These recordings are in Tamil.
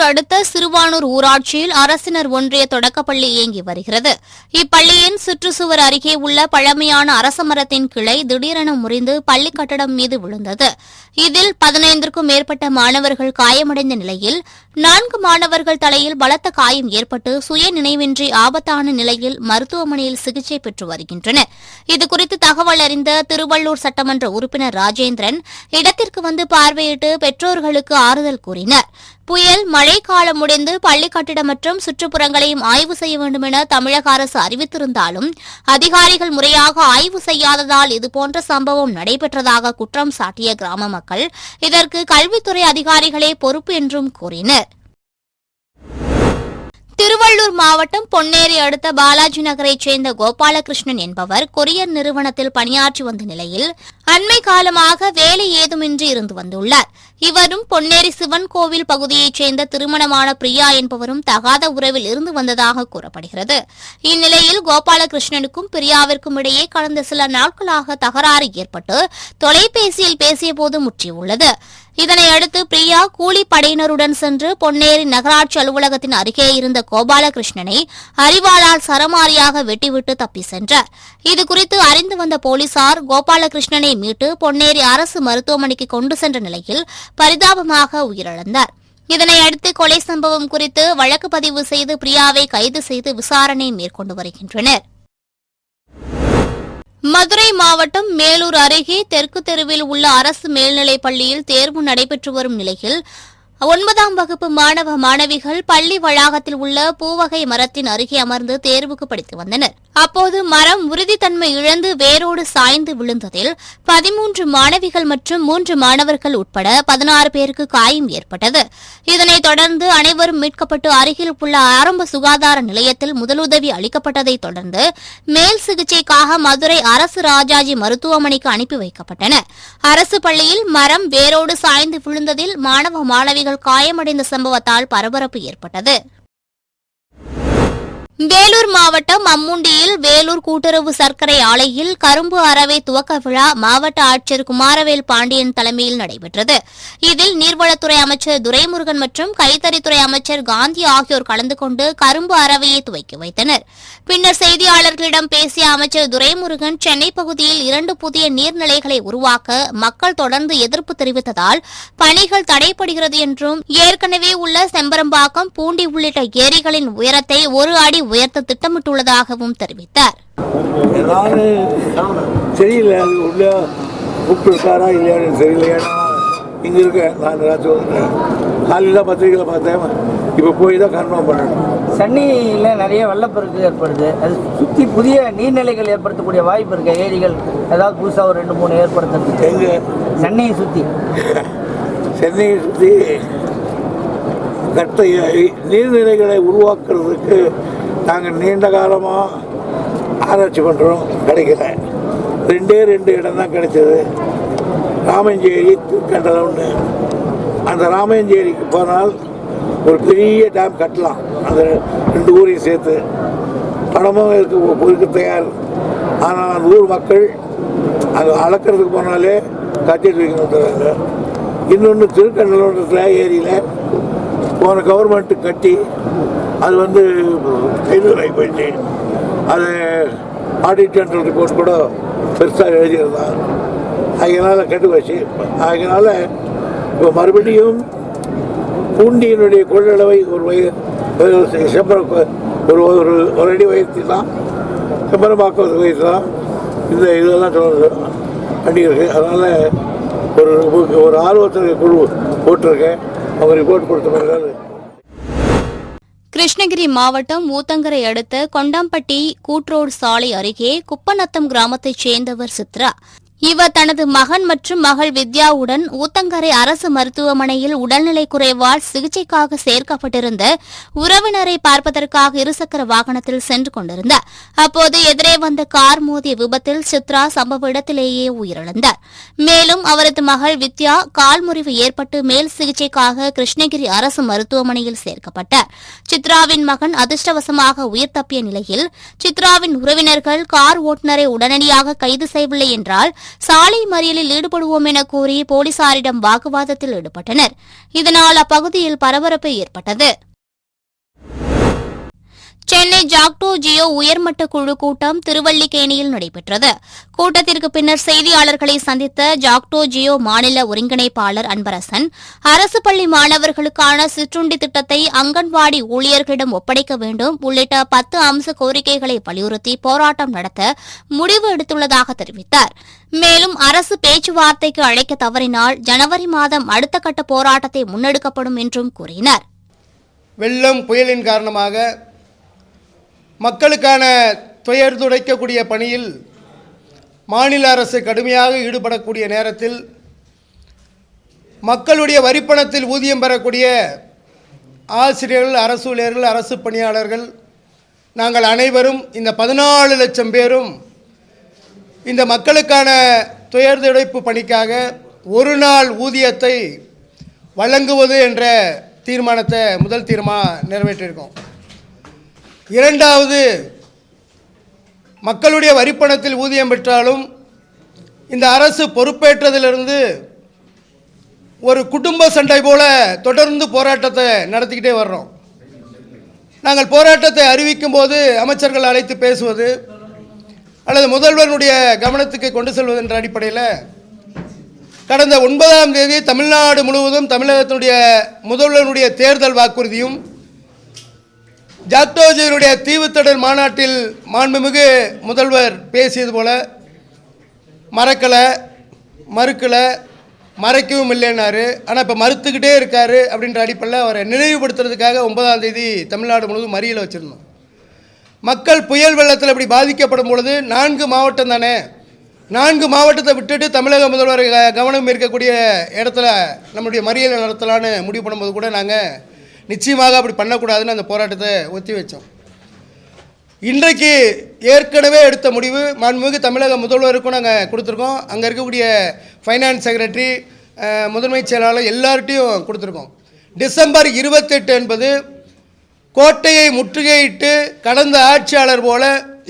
திருவள்ளூர் அடுத்த சிறுவானூர் ஊராட்சியில் அரசினர் ஒன்றிய தொடக்கப்பள்ளி இயங்கி வருகிறது. இப்பள்ளியின் சுற்றுச்சுவர் அருகே உள்ள பழமையான அரசமரத்தின் கிளை திடீரென முறிந்து பள்ளி கட்டடம் மீது விழுந்தது. இதில் 15க்கும் மேற்பட்ட மாணவர்கள் காயமடைந்த நிலையில் 4 மாணவர்கள் தலையில் பலத்த காயம் ஏற்பட்டு சுய நினைவின்றி ஆபத்தான நிலையில் மருத்துவமனையில் சிகிச்சை பெற்று வருகின்றனர். இதுகுறித்து தகவல் அறிந்த திருவள்ளூர் சட்டமன்ற உறுப்பினர் ராஜேந்திரன் இடத்திற்கு வந்து பார்வையிட்டு பெற்றோர்களுக்கு ஆறுதல் கூறினார். புயல் மழை காலம் முடிந்து பள்ளி கட்டிடம் மற்றும் சுற்றுப்புறங்களையும் ஆய்வு செய்ய வேண்டும் என தமிழக அரசு அறிவித்திருந்தாலும் அதிகாரிகள் முறையாக ஆய்வு செய்யாததால் இதுபோன்ற சம்பவம் நடைபெற்றதாக குற்றம் சாட்டிய கிராம மக்கள் இதற்கு கல்வித்துறை அதிகாரிகளே பொறுப்பு என்றும் கூறினர். திருவள்ளூர் மாவட்டம் பொன்னேரி அடுத்த பாலாஜி நகரைச் சேர்ந்த கோபாலகிருஷ்ணன் என்பவர் கொரியர் நிறுவனத்தில் பணியாற்றி வந்த நிலையில் அண்மை காலமாக வேலை ஏதுமின்றி இருந்து வந்துள்ளார். இவரும் பொன்னேரி சிவன் கோவில் பகுதியைச் சேர்ந்த திருமணமான பிரியா என்பவரும் தகாத உறவில் இருந்து வந்ததாக கூறப்படுகிறது. இந்நிலையில் கோபாலகிருஷ்ணனுக்கும் பிரியாவிற்கும் இடையே கடந்த சில நாட்களாக தகராறு ஏற்பட்டு தொலைபேசியில் பேசியபோது முற்றியுள்ளது. இதனையடுத்து பிரியா கூலிப்படையினருடன் சென்று பொன்னேரி நகராட்சி அலுவலகத்தின் அருகே இருந்த கோபாலகிருஷ்ணனை அரிவாளால் சரமாரியாக வெட்டிவிட்டு தப்பி சென்றார். இதுகுறித்து அறிந்து வந்த போலீசார் கோபாலகிருஷ்ணனை மீட்டு பொன்னேரி அரசு மருத்துவமனைக்கு கொண்டு சென்ற நிலையில் பரிதாபமாக உயிரிழந்தார். இதனையடுத்து கொலை சம்பவம் குறித்து வழக்கு பதிவு செய்து பிரியாவை கைது செய்து விசாரணை மேற்கொண்டு வருகின்றனர். மதுரை மாவட்டம் மேலூர் அருகே தெற்கு தெருவில் உள்ள அரசு மேல்நிலைப் பள்ளியில் தேர்வு நடைபெற்று வரும் நிலையில் 9ஆம் வகுப்பு மாணவ மாணவிகள் பள்ளி வளாகத்தில் உள்ள பூவகை மரத்தின் அருகே அமர்ந்து தேர்வுக்கு படித்து வந்தனர். அப்போது மரம் உறுதித்தன்மை இழந்து வேரோடு சாய்ந்து விழுந்ததில் 13 மாணவிகள் மற்றும் 3 மாணவர்கள் உட்பட 16 பேருக்கு காயம் ஏற்பட்டது. இதனைத் தொடர்ந்து அனைவரும் மீட்கப்பட்டு அருகில் உள்ள ஆரம்ப சுகாதார நிலையத்தில் முதலுதவி அளிக்கப்பட்டதைத் தொடர்ந்து மேல் சிகிச்சைக்காக மதுரை அரசு ராஜாஜி மருத்துவமனைக்கு அனுப்பி வைக்கப்பட்டனர். அரசு பள்ளியில் மரம் வேரோடு சாய்ந்து விழுந்ததில் மாணவ மாணவிகள் காயமடைந்த சம்பவத்தால் பரபரப்பு ஏற்பட்டது. வேலூர் மாவட்டம் அம்முண்டியில் வேலூர் கூட்டுறவு சர்க்கரை ஆலையில் கரும்பு அரவை துவக்க விழா மாவட்ட ஆட்சியர் குமாரவேல் பாண்டியன் தலைமையில் நடைபெற்றது. இதில் நீர்வளத்துறை அமைச்சர் துரைமுருகன் மற்றும் கைத்தறித்துறை அமைச்சர் காந்தி ஆகியோர் கலந்து கொண்டு கரும்பு அரவையை துவக்கி வைத்தனர். பின்னர் செய்தியாளர்களிடம் பேசிய அமைச்சர் துரைமுருகன் சென்னை பகுதியில் 2 புதிய நீர்நிலைகளை உருவாக்க மக்கள் தொடர்ந்து எதிர்ப்பு தெரிவித்ததால் பணிகள் தடைபடுகிறது என்றும் ஏற்கனவே உள்ள செம்பரம்பாக்கம் பூண்டி உள்ளிட்ட ஏரிகளின் உயரத்தை 1 அடி உயர்த்த திட்டமிட்டுள்ளதாகவும் தெரிவித்தார். தெரியல அது உள்ள கூப்பிட்டு இருக்காரா இல்லையான்னு தெரியல. ஏன்னா இங்க இருக்க நான் காலையில் பத்திரிகையில் பார்த்தேன். இப்போ போய் தான் கன்ஃபார்ம் பண்ணணும். சென்னையில் நிறைய வெள்ளப்பெருக்கு ஏற்படுது. அது சுற்றி புதிய நீர்நிலைகள் ஏற்படுத்தக்கூடிய வாய்ப்பு இருக்கு. ஏரிகள் ஏதாவது புதுசாக ஒரு 2-3 ஏற்படுத்துறது எங்கே சென்னையை சுற்றி கட்ட நீர்நிலைகளை உருவாக்குறதுக்கு நாங்கள் நீண்ட காலமாக ஆராய்ச்சி பண்ணுறோம். கிடைக்கல. 2 இடம் தான் கிடைச்சது. ராமஞ்சேரி திருக்கண்டலம்னு. அந்த ராமஞ்சேரிக்கு போனால் ஒரு பெரிய டேம் கட்டலாம். அந்த 2 ஊரையும் சேர்த்து பணமும் இருக்க தயார். ஆனால் அந்த ஊர் மக்கள் அங்கே அளக்கிறதுக்கு போனாலே கட்டிட்டு வைக்கணும் தராங்க. இன்னொன்று திருக்கண்டலம்ன்ற ஏரியில் போன கவர்மெண்ட்டு கட்டி அது ஃபெயிலியர் ஆகி போயிடுச்சு. அது ஆடிட் ஜெனரல் ரிப்போர்ட் கூட பெருசாக எழுதியிருந்தான். அதனால் கெட்டு போச்சு. அதனால் இப்போ மறுபடியும் பூண்டியினுடைய கொள்ளளவை ஒரு அடி உயர்த்திலாம் செம்பரம்பாக்கம் உயர்த்தலாம். இதெல்லாம் பண்ணியிருக்கு. அதனால் ஒரு ஆர்வத்தை குழு போட்டிருக்கேன். அவங்க ரிப்போர்ட் கொடுத்த பிறகு. கிருஷ்ணகிரி மாவட்டம் ஊத்தங்கரை அடுத்த கொண்டம்பட்டி கூட்ரோடு சாலை அருகே குப்பநத்தம் கிராமத்தைச் சேர்ந்தவர் சித்ரா. இவர் தனது மகன் மற்றும் மகள் வித்யாவுடன் ஊத்தங்கரை அரசு மருத்துவமனையில் உடல்நிலை குறைவால் சிகிச்சைக்காக சேர்க்கப்பட்டிருந்த உறவினரை பார்ப்பதற்காக இருசக்கர வாகனத்தில் சென்று கொண்டிருந்தார். அப்போது எதிரே வந்த கார் மோதிய விபத்தில் சித்ரா சம்பவ இடத்திலேயே உயிரிழந்தார். மேலும் அவரது மகள் வித்யா கால் முறிவு ஏற்பட்டு மேல் சிகிச்சைக்காக கிருஷ்ணகிரி அரசு மருத்துவமனையில் சேர்க்கப்பட்டார். சித்ராவின் மகன் அதிர்ஷ்டவசமாக உயிர் தப்பிய நிலையில் சித்ராவின் உறவினர்கள் கார் ஓட்டுநரை உடனடியாக கைது செய்யவில்லை என்றால் சாலை மறியலில் ஈடுபடுவோம் என கூறி போலீசாரிடம் வாக்குவாதத்தில் ஈடுபட்டனர். இதனால் அப்பகுதியில் பரபரப்பு ஏற்பட்டது. சென்னை ஜாக்டோ ஜியோ உயர்மட்ட குழு கூட்டம் திருவல்லிக்கேணியில் நடைபெற்றது. கூட்டத்திற்கு பின்னர் செய்தியாளர்களை சந்தித்த ஜாக்டோ ஜியோ மாநில ஒருங்கிணைப்பாளர் அன்பரசன், அரசு பள்ளி மாணவர்களுக்கான சிற்றுண்டி திட்டத்தை அங்கன்வாடி ஊழியர்களிடம் ஒப்படைக்க வேண்டும் உள்ளிட்ட 10 அம்ச கோரிக்கைகளை வலியுறுத்தி போராட்டம் நடத்த முடிவு எடுத்துள்ளதாக தெரிவித்தார். மேலும் அரசு பேச்சுவார்த்தைக்கு அழைக்க தவறினால் ஜனவரி மாதம் அடுத்த கட்ட போராட்டத்தை முன்னெடுக்கப்படும் என்றும் கூறினார். வெள்ளம் புயலின் காரணமாக மக்களுக்கான துயர் துடைக்கக்கூடிய பணியில் மாநில அரசு கடுமையாக ஈடுபடக்கூடிய நேரத்தில் மக்களுடைய வரிப்பணத்தில் ஊதியம் பெறக்கூடிய ஆசிரியர்கள், அரசு ஊழியர்கள், அரசு பணியாளர்கள் நாங்கள் அனைவரும் இந்த 14 லட்சம் பேரும் இந்த மக்களுக்கான துயர் துடைப்பு பணிக்காக ஒரு நாள் ஊதியத்தை வழங்குவது என்ற தீர்மானத்தை முதல் நிறைவேற்றியிருக்கோம். இரண்டாவது, மக்களுடைய வரிப்பணத்தில் ஊதியம் பெற்றாலும் இந்த அரசு பொறுப்பேற்றதிலிருந்து ஒரு குடும்ப சண்டை போல தொடர்ந்து போராட்டத்தை நடத்திக்கிட்டே வர்றோம். நாங்கள் போராட்டத்தை அறிவிக்கும் போது அமைச்சர்கள் அழைத்து பேசுவது அல்லது முதல்வருடைய கவனத்துக்கு கொண்டு செல்வது என்ற அடிப்படையில் கடந்த 9ஆம் தேதி தமிழ்நாடு முழுவதும் தமிழகத்தினுடைய முதல்வருடைய தேர்தல் வாக்குறுதியும் ஜாக்டோஜியினுடைய தீவுத்தடல் மாநாட்டில் மாண்புமிகு முதல்வர் பேசியது போல மறுக்கலை மறைக்கவும் இல்லைன்னாரு. ஆனால் இப்போ மறுத்துக்கிட்டே இருக்காரு அப்படின்ற அடிப்படையில் அவரை நினைவுபடுத்துறதுக்காக 9ஆம் தேதி தமிழ்நாடு முழுவதும் மறியல் வச்சுருந்தோம். மக்கள் புயல் வெள்ளத்தில் இப்படி பாதிக்கப்படும் பொழுது 4 மாவட்டம் தானே, 4 மாவட்டத்தை விட்டுட்டு தமிழக முதல்வர் கவனம் இருக்கக்கூடிய இடத்துல நம்முடைய மறியலை நடத்தலான்னு முடிவு பண்ணும்போது கூட நாங்கள் நிச்சயமாக அப்படி பண்ணக்கூடாதுன்னு அந்த போராட்டத்தை ஒத்தி வச்சோம். இன்றைக்கு ஏற்கனவே எடுத்த முடிவு மாண்புமிகு தமிழக முதல்வருக்கும் நாங்கள் கொடுத்துருக்கோம். அங்கே இருக்கக்கூடிய ஃபைனான்ஸ் செக்ரட்டரி, முதன்மைச் செயலாளர் எல்லார்ட்டையும் கொடுத்துருக்கோம். டிசம்பர் 28 என்பது கோட்டையை முற்றுகையிட்டு கடந்த ஆட்சியாளர் போல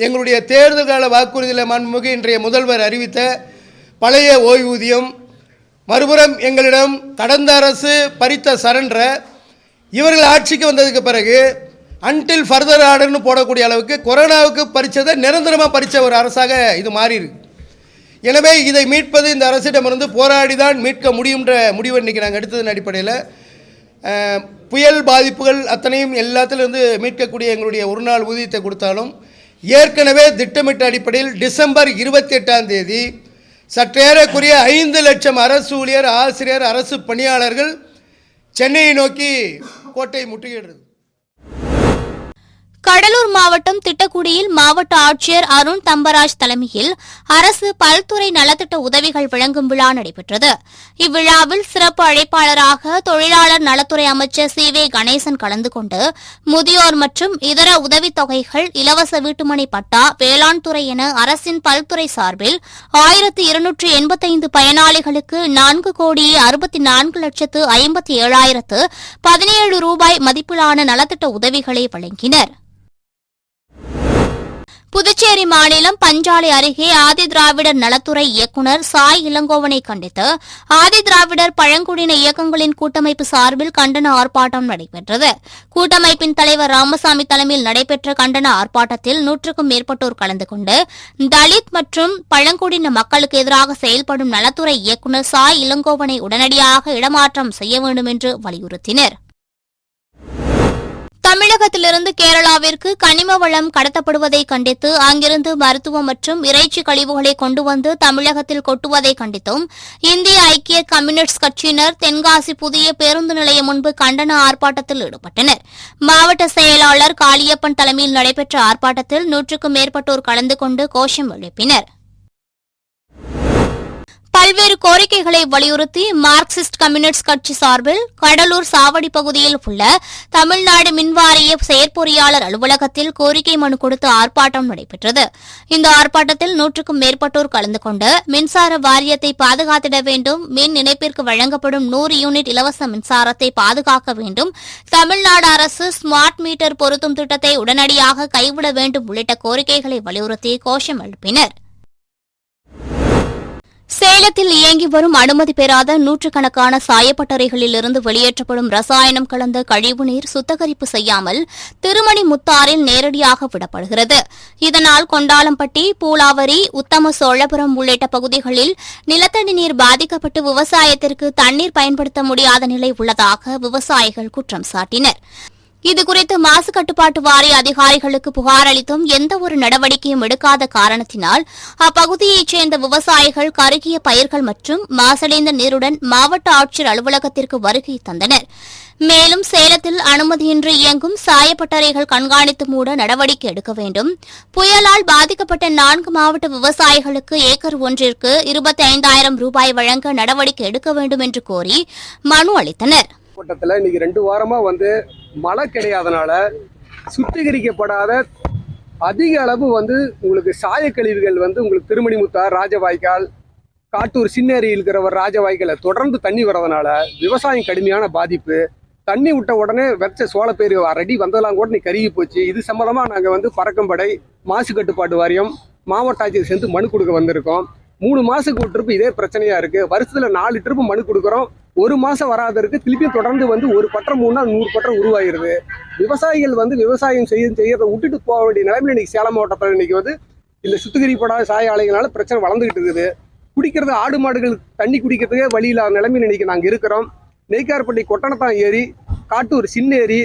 எங்களுடைய தேர்தல் கால வாக்குறுதியில் மாண்புமிகு இன்றைய முதல்வர் அறிவித்த பழைய ஓய்வூதியம், மறுபுறம் எங்களிடம் கடந்த அரசு பறித்த சரண்டரை இவர்கள் ஆட்சிக்கு வந்ததுக்கு பிறகு அன்டில் ஃபர்தர் ஆர்டர்னு போடக்கூடிய அளவுக்கு கொரோனாவுக்கு பறித்ததை நிரந்தரமாக பறித்த ஒரு அரசாக இது மாறியிருக்கு. எனவே இதை மீட்பது இந்த அரசிடமிருந்து போராடி தான் மீட்க முடியுன்ற முடிவை இன்றைக்கி நாங்கள் எடுத்ததன் அடிப்படையில் புயல் பாதிப்புகள் அத்தனையும் எல்லாத்திலிருந்து மீட்கக்கூடிய எங்களுடைய ஒரு நாள் ஊதியத்தை கொடுத்தாலும் ஏற்கனவே திட்டமிட்ட அடிப்படையில் டிசம்பர் 28ஆம் தேதி சற்றேறக்குரிய 5 லட்சம் அரசு ஊழியர், ஆசிரியர், அரசு பணியாளர்கள் சென்னையை நோக்கி கோட்டை முற்றுகையிடுறது. கடலூர் மாவட்டம் திட்டக்குடியில் மாவட்ட ஆட்சியர் அருண் தம்பராஜ் தலைமையில் அரசு பல்துறை நலத்திட்ட உதவிகள் வழங்கும் விழா நடைபெற்றது. இவ்விழாவில் சிறப்பு அழைப்பாளராக தொழிலாளர் நலத்துறை அமைச்சர் சி.வே. கணேசன் கலந்து கொண்டு முதியோர் மற்றும் இதர உதவித்தொகைகள், இலவச வீட்டுமனை பட்டா, வேளாண் துறை என அரசின் பல்துறை சார்பில் 1285 பயனாளிகளுக்கு 4,64,57,017 ரூபாய் மதிப்பிலான நலத்திட்ட உதவிகளை வழங்கினர். புதுச்சேரி மாநிலம் பஞ்சாலை அருகே ஆதிதிராவிடர் நலத்துறை இயக்குநர் சாய் இளங்கோவனை கண்டித்து ஆதிதிராவிடர் பழங்குடியின இயக்கங்களின் கூட்டமைப்பு சார்பில் கண்டன ஆர்ப்பாட்டம் நடைபெற்றது. கூட்டமைப்பின் தலைவர் ராமசாமி தலைமையில் நடைபெற்ற கண்டன ஆர்ப்பாட்டத்தில் 100க்கும் மேற்பட்டோர் கலந்து கொண்டு தலித் மற்றும் பழங்குடியின மக்களுக்கு எதிராக செயல்படும் நலத்துறை இயக்குநர் சாய் இளங்கோவனை உடனடியாக இடமாற்றம் செய்ய வேண்டும் என்று வலியுறுத்தினர். தமிழகத்திலிருந்து கேரளாவிற்கு கனிம வளம் கடத்தப்படுவதை கண்டித்து அங்கிருந்து மருத்துவம் மற்றும் இறைச்சி கழிவுகளை கொண்டு வந்து தமிழகத்தில் கொட்டுவதை கண்டித்தும் இந்திய ஐக்கிய கம்யூனிஸ்ட் கட்சியினர் தென்காசி புதிய பேருந்து நிலையம் முன்பு கண்டன ஆர்ப்பாட்டத்தில் ஈடுபட்டனர். மாவட்ட செயலாளர் காளியப்பன் தலைமையில் நடைபெற்ற ஆர்ப்பாட்டத்தில் 100க்கும் மேற்பட்டோர் கலந்து கொண்டு கோஷம் எழுப்பினர். பல்வேறு கோரிக்கைகளை வலியுறுத்தி மார்க்சிஸ்ட் கம்யூனிஸ்ட் கட்சி சார்பில் கடலூர் சாவடி பகுதியில் உள்ள தமிழ்நாடு மின்வாரிய செயற்பொறியாளர் அலுவலகத்தில் கோரிக்கை மனு கொடுத்து ஆர்ப்பாட்டம் நடைபெற்றது. இந்த ஆர்ப்பாட்டத்தில் 100க்கும் மேற்பட்டோர் கலந்து கொண்டு மின்சார வாரியத்தை பாதுகாத்திட வேண்டும், மின் இணைப்பிற்கு வழங்கப்படும் 100 யூனிட் இலவச மின்சாரத்தை பாதுகாக்க வேண்டும், தமிழ்நாடு அரசு ஸ்மார்ட் மீட்டர் பொருத்தும் திட்டத்தை உடனடியாக கைவிட வேண்டும் உள்ளிட்ட கோரிக்கைகளை வலியுறுத்தி கோஷம் எழுப்பினர். சேலத்தில் இயங்கி வரும் அனுமதி பெறாத நூற்றுக்கணக்கான சாயப்பட்டறைகளிலிருந்து வெளியேற்றப்படும் ரசாயனம் கலந்த கழிவுநீர் சுத்திகரிப்பு செய்யாமல் திருமணி முத்தாறில் நேரடியாக விடப்படுகிறது. இதனால் கொண்டாலம்பட்டி, பூலாவரி, உத்தம சோழபுரம் உள்ளிட்ட பகுதிகளில் நிலத்தடி நீர் பாதிக்கப்பட்டு விவசாயத்திற்கு தண்ணீர் பயன்படுத்த முடியாத நிலை உள்ளதாக விவசாயிகள் குற்றம் சாட்டினர். இதுகுறித்து மாசு கட்டுப்பாட்டு வாரிய அதிகாரிகளுக்கு புகார் அளித்தும் எந்தவொரு நடவடிக்கையும் எடுக்காத காரணத்தினால் அப்பகுதியைச் சேர்ந்த விவசாயிகள் கருகிய பயிர்கள் மற்றும் மாசடைந்த நீருடன் மாவட்ட ஆட்சியர் அலுவலகத்திற்கு வருகை தந்தனர். மேலும் சேலத்தில் அனுமதியின்றி இயங்கும் சாயப்பட்டறைகள் கண்காணித்து மூட நடவடிக்கை எடுக்க வேண்டும். புயலால் பாதிக்கப்பட்ட 4 மாவட்ட விவசாயிகளுக்கு ஏக்கர் ஒன்றிற்கு 25,000 ரூபாய் வழங்க நடவடிக்கை எடுக்க வேண்டும் என்று கோரி மனு அளித்தனர். மாவட்டத்தில் இன்னைக்கு 2 வாரமா மழை கிடையாதனால சுத்திகரிக்கப்படாத அதிக அளவு உங்களுக்கு சாயக்கழிவுகள் உங்களுக்கு திருமணிமுத்தார், ராஜவாய்க்கால், காட்டூர், சின்னேரி இருக்கிறவர் ராஜவாய்க்கால தொடர்ந்து தண்ணி வரதுனால விவசாயம் கடுமையான பாதிப்பு. தண்ணி விட்ட உடனே வெச்ச சோளப்பயிர் ரெடி வந்ததெல்லாம் கூட நீ கருகி போச்சு. இது சம்பந்தமா நாங்கள் பறக்கம்படை, மாசு கட்டுப்பாட்டு வாரியம், மாவட்ட ஆட்சியர் சேர்ந்து மனு கொடுக்க வந்திருக்கோம். 3 மாசத்துக்கு ஒரு ட்ரிப்பு இதே பிரச்சனையா இருக்கு. வருஷத்துல 4 ட்ரிப்பு மனு கொடுக்குறோம். 1 மாசம் வராதற்கு திருப்பி தொடர்ந்து ஒரு பற்றம் 3 நாள் 100 பற்றம் உருவாயிருது. விவசாயிகள் விவசாயம் செய்யறதை விட்டுட்டு போக வேண்டிய நிலைமையில இன்னைக்கு சேலம் மாவட்டத்தில் இன்னைக்கு இந்த சுத்திகரிப்படாத சாய ஆலைகளால பிரச்சனை வளர்ந்துகிட்டு இருக்குது. குடிக்கிறது ஆடு மாடுகள் தண்ணி குடிக்கிறதுக்கே வழி இல்லாத நிலைமையில இன்னைக்கு நாங்கள் இருக்கிறோம். நெய்க்காரப்பட்டி, கொட்டணத்தான் ஏரி, காட்டூர், சின்னேரி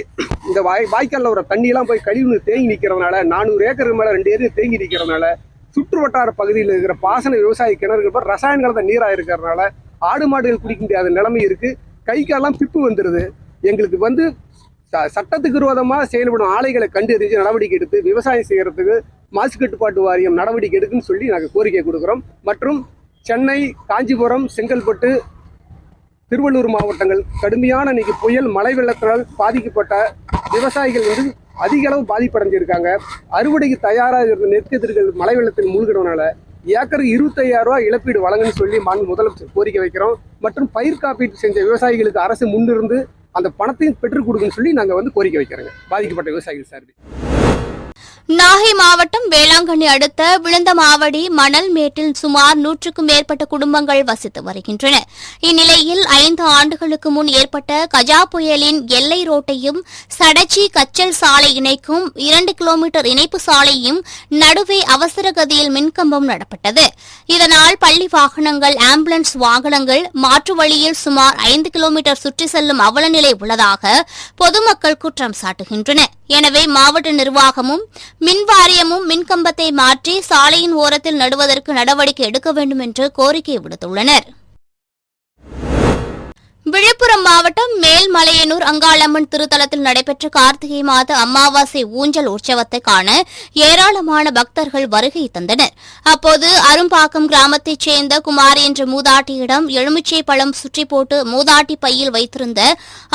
இந்த வாய்க்காலில் வர தண்ணியெல்லாம் போய் கழிவு தேங்கி நிற்கிறதுனால 400 ஏக்கருக்கு மேலே 2 ஏரி தேங்கி நிற்கிறதுனால சுற்று வட்டார பகுதியில் இருக்கிற பாசன விவசாய கிணறுகள் ரசாயன கலந்த நீராக இருக்கிறதுனால ஆடு மாடுகள் குடிக்க முடியாத நிலைமை இருக்கு. கை காலெல்லாம் பிப்பு வந்துடுது. எங்களுக்கு சட்டத்துக்கு விரோதமாக செயல்படும் ஆலைகளை கண்டறிஞ்சு நடவடிக்கை எடுத்து விவசாயம் செய்யறதுக்கு மாசு கட்டுப்பாட்டு வாரியம் நடவடிக்கை எடுக்குன்னு சொல்லி நாங்கள் கோரிக்கை கொடுக்குறோம். மற்றும் சென்னை, காஞ்சிபுரம், செங்கல்பட்டு, திருவள்ளூர் மாவட்டங்கள் கடுமையான இன்னைக்கு புயல் மழை வெள்ளத்தினால் பாதிக்கப்பட்ட விவசாயிகள் அதிக அளவு பாதிப்படைஞ்சிருக்காங்க. அறுவடைக்கு தயாராக இருந்த நெற்கதிர்கள் மழை வெள்ளத்தில் மூழ்கிறதுனால ஏக்கருக்கு 25,000 ரூபாய் இழப்பீடு வழங்குன்னு சொல்லி முதலமைச்சர் கோரிக்கை வைக்கிறோம். மற்றும் பயிர் காப்பீட்டு செஞ்ச விவசாயிகளுக்கு அரசு முன்னிருந்து அந்த பணத்தையும் பெற்றுக் கொடுக்குன்னு சொல்லி நாங்கள் கோரிக்கை வைக்கிறோங்க பாதிக்கப்பட்ட விவசாயிகள் சார்பில். நாகை மாவட்டம் வேளாங்கண்ணி அடுத்த விழுந்தமாவடி மணல் மேட்டில் சுமார் 100க்கும் மேற்பட்ட குடும்பங்கள் வசித்து வருகின்றன. இந்நிலையில் 5 ஆண்டுகளுக்கு முன் ஏற்பட்ட கஜா புயலின் எல்லை ரோட்டையும் சடச்சி கச்சல் சாலை இணைக்கும் 2 கிலோமீட்டர் இணைப்பு சாலையும் நடுவே அவசர கதியில் மின்கம்பம் நடப்பட்டது. இதனால் பள்ளி வாகனங்கள், ஆம்புலன்ஸ் வாகனங்கள் மாற்று வழியில் சுமார் 5 கிலோமீட்டர் சுற்றி செல்லும் அவலநிலை உள்ளதாக பொதுமக்கள் குற்றம் சாட்டுகின்றனர். எனவே மாவட்ட நிர்வாகமும் மின்வாரியமும் மின்கம்பத்தை மாற்றி சாலையின் ஓரத்தில் நடுவதற்கு நடவடிக்கை எடுக்க வேண்டும் என்று கோரிக்கை விடுத்துள்ளனர். விழுப்புரம் மாவட்டம் மேல்மலையனூர் அங்காளம்மன் திருத்தலத்தில் நடைபெற்ற கார்த்திகை மாத அமாவாசை ஊஞ்சல் உற்சவத்தை காண ஏராளமான பக்தர்கள் வருகை தந்தனர். அப்போது அரும்பாக்கம் கிராமத்தைச் சேர்ந்த குமார் என்ற மூதாட்டியிடம் எலுமிச்சை பழம் சுற்றி போட்டு மூதாட்டி பையில் வைத்திருந்த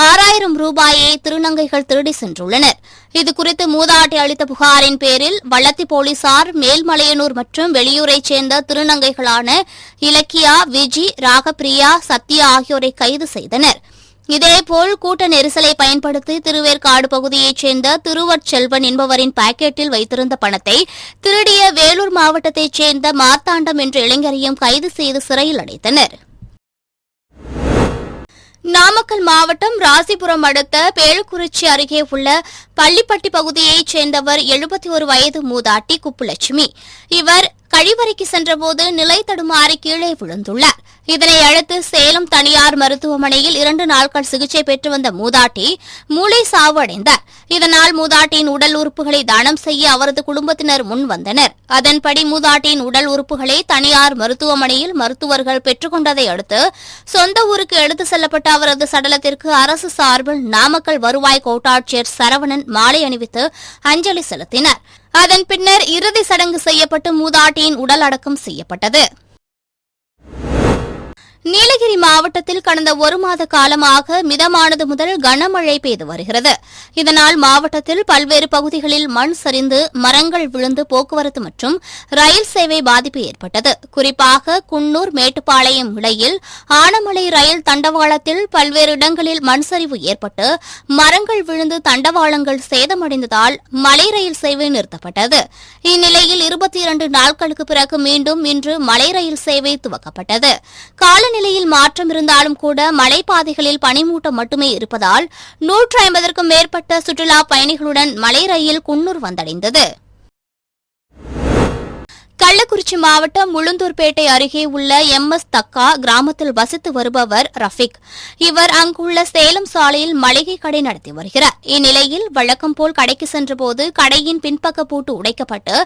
6,000 ரூபாயை திருநங்கைகள் திருடி சென்றுள்ளனர். இதுகுறித்து மூதாட்டி அளித்த புகாரின் பேரில் வள்ளத்தி போலீசார் மேல்மலையனூர் மற்றும் வெளியூரைச் சேர்ந்த திருநங்கைகளான இலக்கியா, விஜி, ராகப்பிரியா, சத்யா ஆகியோரை கைது செய்தனர். இதேபோல் கூட்ட நெரிசலை பயன்படுத்தி திருவேற்காடு பகுதியைச் சேர்ந்த திருவற்செல்வன் என்பவரின் பாக்கெட்டில் வைத்திருந்த பணத்தை திருடிய வேலூர் மாவட்டத்தைச் சேர்ந்த மார்த்தாண்டம் என்ற இளைஞரையும் கைது செய்து சிறையில் அடைத்தனர். நாமக்கல் மாவட்டம் ராசிபுரம் அடுத்த பேளுக்குறிச்சி அருகே உள்ள பள்ளிப்பட்டி பகுதியைச் சேர்ந்தவர் 71 வயது மூதாட்டி குப்புலட்சுமி. இவர் கழிவறைக்கு சென்றபோது நிலை தடுமாறி கீழே விழுந்துள்ளார். இதனை அடுத்து சேலம் தனியார் மருத்துவமனையில் 2 நாட்கள் சிகிச்சை பெற்று வந்த மூதாட்டி மூளை சாவு அடைந்தார். இதனால் மூதாட்டியின் உடல் உறுப்புகளை தானம் செய்ய அவரது குடும்பத்தினர் முன் வந்தனர். அதன்படி மூதாட்டியின் உடல் உறுப்புகளை தனியார் மருத்துவமனையில் மருத்துவர்கள் பெற்றுக்கொண்டதை அடுத்து சொந்த ஊருக்கு எடுத்து செல்லப்பட்ட அவரது சடலத்திற்கு அரசு சார்பில் நாமக்கல் வருவாய் கோட்டாட்சியர் சரவணன் மாலை அணிவித்து அஞ்சலி செலுத்தினார். அதன் பின்னர் இறுதி சடங்கு செய்யப்பட்டு மூதாட்டியின் உடல் அடக்கம் செய்யப்பட்டது. நீலகிரி மாவட்டத்தில் கடந்த ஒரு மாத காலமாக மிதமானது முதல் கனமழை பெய்து வருகிறது. இதனால் மாவட்டத்தில் பல்வேறு பகுதிகளில் மண் சரிந்து மரங்கள் விழுந்து போக்குவரத்து மற்றும் ரயில் சேவை பாதிப்பு ஏற்பட்டது. குறிப்பாக குன்னூர் மேட்டுப்பாளையம் இடையில் ஆனமலை ரயில் தண்டவாளத்தில் பல்வேறு இடங்களில் மண் சரிவு ஏற்பட்டு மரங்கள் விழுந்து தண்டவாளங்கள் சேதமடைந்ததால் மலை ரயில் சேவை நிறுத்தப்பட்டது. இந்நிலையில் 22 நாட்களுக்கு பிறகு மீண்டும் இன்று மலை ரயில் சேவை துவக்கப்பட்டது. காலநிலையில் மாற்றம் இருந்தாலும் கூட மலைப்பாதைகளில் பனிமூட்டம் மட்டுமே இருப்பதால் 150க்கும் மேற்பட்ட சுற்றுலா பயணிகளுடன் மலை ரயில் குன்னூர் வந்தடைந்தது. கள்ளக்குறிச்சி மாவட்டம் உளுந்தூர்பேட்டை அருகே உள்ள MS தக்கா கிராமத்தில் வசித்து வருபவர் ரஃபிக். இவர் அங்குள்ள சேலம் சாலையில் மளிகை கடை நடத்தி வருகிறார். இந்நிலையில் வழக்கம் போல் கடைக்கு சென்றபோது கடையின் பின்பக்க பூட்டு உடைக்கப்பட்டு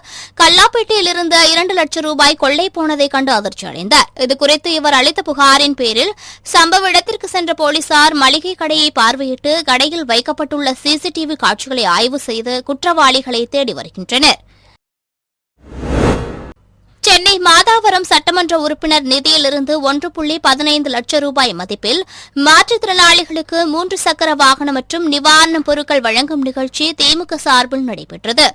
கல்லாப்பேட்டையில் இருந்த 2 லட்சம் ரூபாய் கொள்ளை போனதை கண்டு அதிர்ச்சி அடைந்தார். இதுகுறித்து இவர் அளித்த புகாரின் பேரில் சம்பவ இடத்திற்கு சென்ற போலீசார் மளிகை கடையை பார்வையிட்டு கடையில் வைக்கப்பட்டுள்ள CCTV காட்சிகளை ஆய்வு செய்து குற்றவாளிகளை தேடி வருகின்றனர். சென்னை மாதாவரம் சட்டமன்ற உறுப்பினர் நிதியிலிருந்து 1.15 லட்சம் ரூபாய் மதிப்பில் மாற்றுத்திறனாளிகளுக்கு 3 சக்கர வாகனம் மற்றும் நிவாரணப் பொருட்கள் வழங்கும் நிகழ்ச்சி திமுக சார்பில் நடைபெற்றது.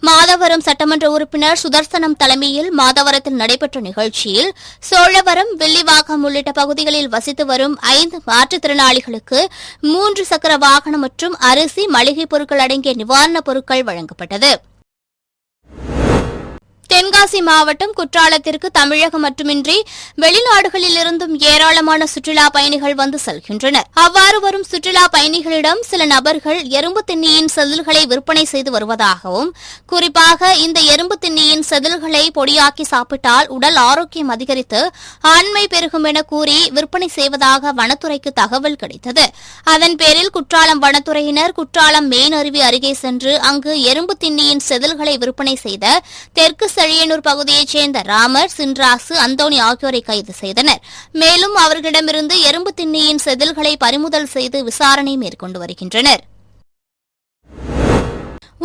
மாதவரம் சட்டமன்ற உறுப்பினர் சுதர்சனம் தலைமையில் மாதவரத்தில் நடைபெற்ற நிகழ்ச்சியில் சோழவரம், வில்லிவாக்கம் உள்ளிட்ட பகுதிகளில் வசித்து வரும் 5 மாற்றுத்திறனாளிகளுக்கு 3 சக்கர வாகனம் மற்றும் அரிசி, மளிகைப் பொருட்கள் அடங்கிய நிவாரணப் பொருட்கள் வழங்கப்பட்டது. தென்காசி மாவட்டம் குற்றாலத்திற்கு தமிழகம் மட்டுமின்றி வெளிநாடுகளிலிருந்தும் ஏராளமான சுற்றுலா பயணிகள் வந்து செல்கின்றனர். அவ்வாறு வரும் சுற்றுலா பயணிகளிடம் சில நபர்கள் எறும்பு திண்ணியின் செதில்களை விற்பனை செய்து வருவதாகவும், குறிப்பாக இந்த எறும்பு திண்ணியின் செதில்களை பொடியாக்கி சாப்பிட்டால் உடல் ஆரோக்கியம் அதிகரித்து ஆண்மை பெருகும் என கூறி விற்பனை செய்வதாக வனத்துறைக்கு தகவல் கிடைத்தது. அதன் பேரில் குற்றாலம் வனத்துறையினர் குற்றாலம் மெயின் அருவி அருகே சென்று அங்கு எறும்பு திண்ணியின் செதில்களை விற்பனை செய்த தெற்கு செழியனூர் பகுதியைச் சேர்ந்த ராமர், சின்ராசு, அந்தோணி ஆகியோரை கைது செய்தனர். மேலும் அவர்களிடமிருந்து எறும்பு திண்ணியின் செதில்களை பறிமுதல் செய்து விசாரணை மேற்கொண்டு வருகின்றனர்.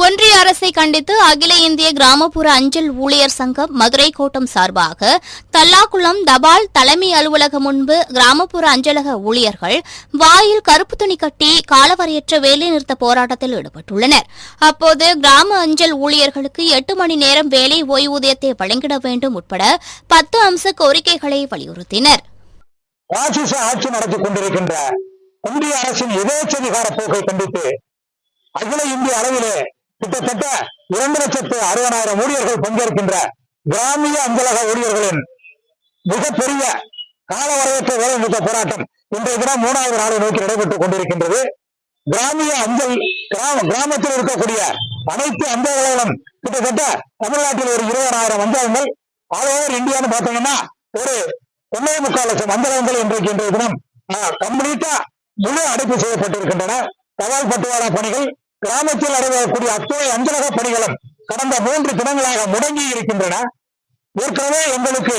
ஒன்றிய அரசை கண்டித்து அகில இந்திய கிராமப்புற அஞ்சல் ஊழியர் சங்கம் மதுரை கோட்டம் சார்பாக தல்லாக்குளம் தபால் தலைமை அலுவலகம் முன்பு கிராமப்புற அஞ்சலக ஊழியர்கள் வாயில் கருப்பு துணி கட்டி காலவரையற்ற வேலைநிறுத்த போராட்டத்தில் ஈடுபட்டுள்ளனர். அப்போது கிராம அஞ்சல் ஊழியர்களுக்கு 8 மணி நேரம் வேலை ஓய்வூதியத்தை வழங்கிட வேண்டும் உட்பட 10 அம்ச கோரிக்கைகளை வலியுறுத்தினர். ஆட்சி நடத்திக் கொண்டிருக்கின்ற ஒன்றிய அரசின் எதேச்சதிகார போக்கை கண்டித்து அகில இந்திய அளவிலே கிட்டத்தட்ட 2,60,000 ஊழியர்கள் பங்கேற்கின்ற கிராமிய அஞ்சலக ஊழியர்களின் மிகப்பெரிய காலவரையற்ற வேலைநிறுத்த போராட்டம் இன்றைய தினம் 3வது நாளை நோக்கி நடைபெற்றுக் கொண்டிருக்கின்றது. கிராமிய அஞ்சல் கிராமத்தில் இருக்கக்கூடிய அனைத்து அஞ்சல்களும் கிட்டத்தட்ட தமிழ்நாட்டில் ஒரு 20,000 அஞ்சலகங்கள் ஆல் ஓவர் இந்தியான்னு பார்த்தீங்கன்னா ஒரு 1.25 லட்சம் அஞ்சலகங்கள் இன்றைய தினம் கம்ப்ளீட்டா முழு அடைப்பு செய்யப்பட்டிருக்கின்றன. தபால் பட்டுவாடா பணிகள், கிராமத்தில் நடைபெறக்கூடிய அத்தனை அஞ்சலக பணிகளும் கடந்த 3 தினங்களாக முடங்கி இருக்கின்றன. ஏற்கனவே எங்களுக்கு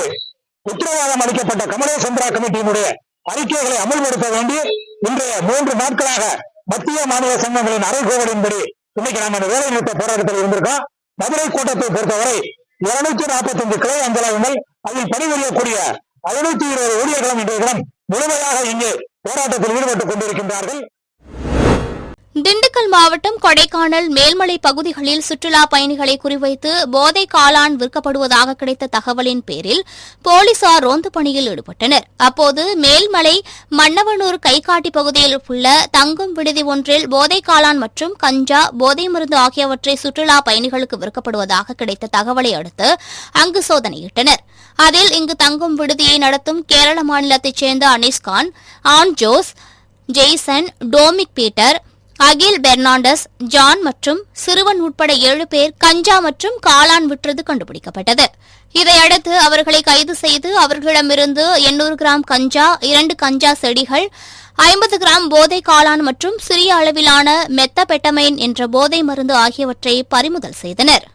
உத்தரவாதம் அளிக்கப்பட்ட கமலேசந்திரா கமிட்டியினுடைய அறிக்கைகளை அமல்படுத்த வேண்டி இன்றைய 3 நாட்களாக மத்திய மாநில சங்கங்களின் அறைகூவலின்படி இன்னைக்கு நம்ம இந்த வேலை நிறுத்த போராட்டத்தில் இருந்திருக்கோம். மதுரை கோட்டத்தை பொறுத்தவரை 245 கிளை அஞ்சலகங்கள், அதில் பணிபுரியக்கூடிய 520 ஊழியர்களும் இன்றைய தினம் முழுமையாக இங்கே போராட்டத்தில் ஈடுபட்டுக் கொண்டிருக்கின்றார்கள். திண்டுக்கல் மாவட்டம் கொடைக்கானல், மேல்மலை பகுதிகளில் சுற்றுலா பயணிகளை குறிவைத்து போதை காளான் விற்கப்படுவதாக கிடைத்த தகவலின் பேரில் போலீசார் ரோந்து பணியில் ஈடுபட்டனர். அப்போது மேல்மலை மன்னவனூர் கைகாட்டி பகுதியில் உள்ள தங்கும் விடுதி ஒன்றில் போதை காளான் மற்றும் கஞ்சா, போதை மருந்து ஆகியவற்றை சுற்றுலா பயணிகளுக்கு விற்கப்படுவதாக கிடைத்த தகவலை அடுத்து அங்கு சோதனையிட்டனர். அதில் இங்கு தங்கும் விடுதியை நடத்தும் கேரள மாநிலத்தைச் சேர்ந்த Aniskhan, Ann Jose, Jaison, Tomic Peter, Akhil Fernandes, John மற்றும் சிறுவன் உட்பட 7 பேர் கஞ்சா மற்றும் காளான் விற்றது கண்டுபிடிக்கப்பட்டது. இதையடுத்து அவர்களை கைது செய்து அவர்களிடமிருந்து 800 கிராம் கஞ்சா, 2 கஞ்சா செடிகள், 50 கிராம் போதை காளான் மற்றும் சிறிய அளவிலான மெத்தபெட்டமைன் என்ற போதை மருந்து ஆகியவற்றை பறிமுதல் செய்தனர்.